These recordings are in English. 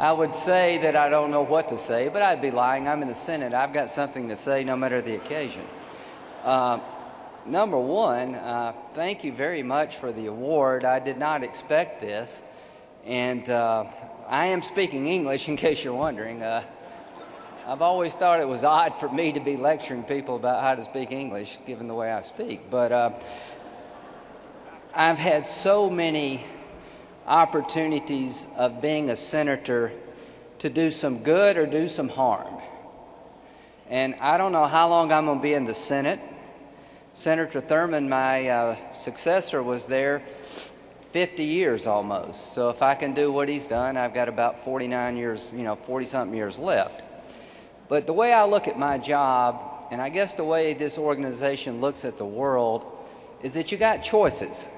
I would say that I don't know what to say, but I'd be lying. I'm in the Senate. I've got something to say no matter the occasion. Number one, thank you very much for the award. I did not expect this. And I am speaking English, in case you're wondering. I've always thought it was odd for me to be lecturing people about how to speak English, given the way I speak. But I've had so many opportunities of being a senator to do some good or do some harm. And I don't know how long I'm going to be in the Senate. Senator Thurmond, my successor, was there 50 years almost. So if I can do what he's done, I've got about 49 years, 40-something years left. But the way I look at my job, and I guess the way this organization looks at the world, is that you got choices.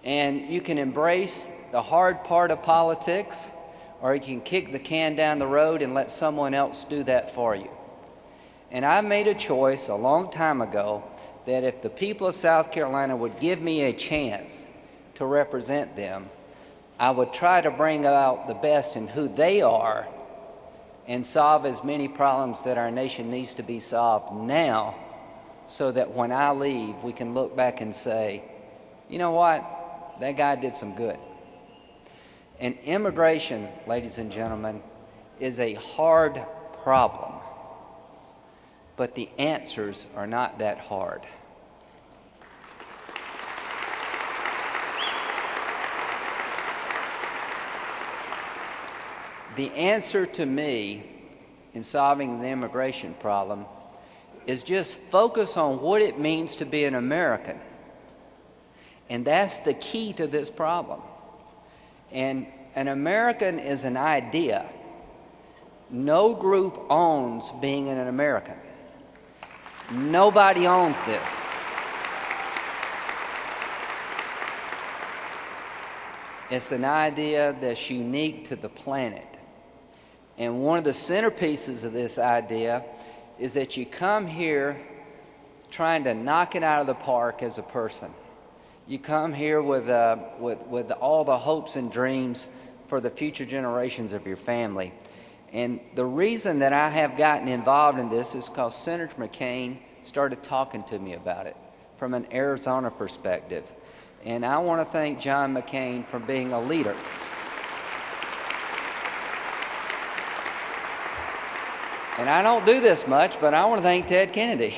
And you can embrace the hard part of politics, or you can kick the can down the road and let someone else do that for you. And I made a choice a long time ago that if the people of South Carolina would give me a chance to represent them, I would try to bring out the best in who they are and solve as many problems that our nation needs to be solved now, so that when I leave, we can look back and say, you know what? That guy did some good. And immigration, ladies and gentlemen, is a hard problem, but the answers are not that hard. The answer to me in solving the immigration problem is just focus on what it means to be an American. And that's the key to this problem. And an American is an idea. No group owns being an American. Nobody owns this. It's an idea that's unique to the planet. And one of the centerpieces of this idea is that you come here trying to knock it out of the park as a person. You come here with all the hopes and dreams for the future generations of your family. And the reason that I have gotten involved in this is because Senator McCain started talking to me about it from an Arizona perspective. And I want to thank John McCain for being a leader. And I don't do this much, but I want to thank Ted Kennedy.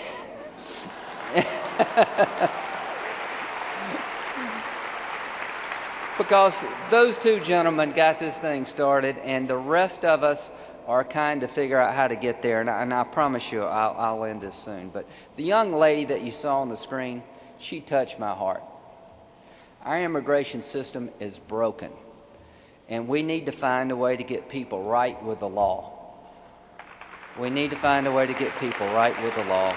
Because those two gentlemen got this thing started, and the rest of us are kind to figure out how to get there. And I promise you, I'll end this soon. But the young lady that you saw on the screen, she touched my heart. Our immigration system is broken, and we need to find a way to get people right with the law. We need to find a way to get people right with the law.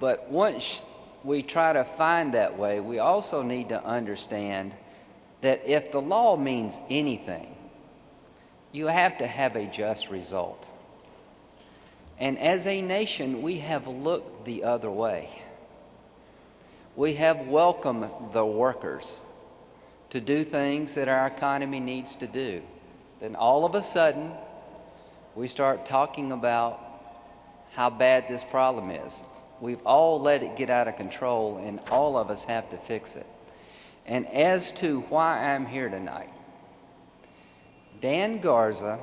But once we try to find that way, we also need to understand that if the law means anything, you have to have a just result. And as a nation, we have looked the other way. We have welcomed the workers to do things that our economy needs to do. Then all of a sudden, we start talking about how bad this problem is. We've all let it get out of control, and all of us have to fix it. And as to why I'm here tonight, Dan Garza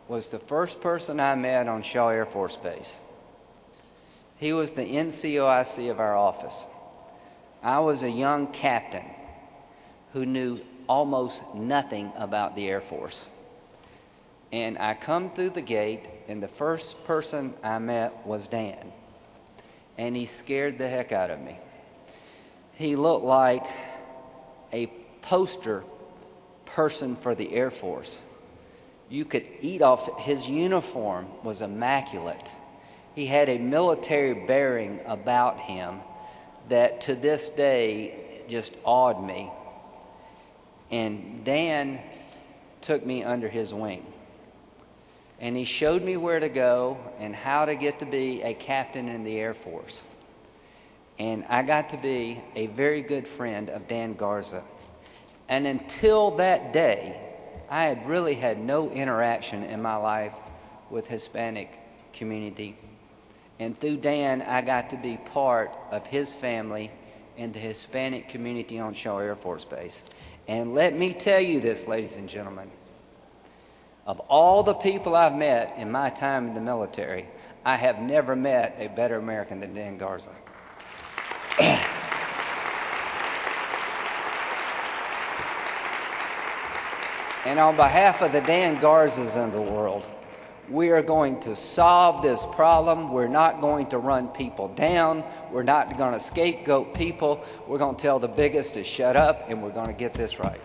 was the first person I met on Shaw Air Force Base. He was the NCOIC of our office. I was a young captain who knew almost nothing about the Air Force. And I come through the gate, and the first person I met was Dan. And he scared the heck out of me. He looked like a poster person for the Air Force. You could eat off. His uniform was immaculate. He had a military bearing about him that to this day just awed me. And Dan took me under his wing. And he showed me where to go and how to get to be a captain in the Air Force. and I got to be a very good friend of Dan Garza. And until that day, I had really had no interaction in my life with Hispanic community. And through Dan, I got to be part of his family and the Hispanic community on Shaw Air Force Base. And let me tell you this, ladies and gentlemen, of all the people I've met in my time in the military, I have never met a better American than Dan Garza. And on behalf of the Dan Garzas in the world, we are going to solve this problem. We're not going to run people down. We're not going to scapegoat people. We're going to tell the biggest to shut up, and we're going to get this right.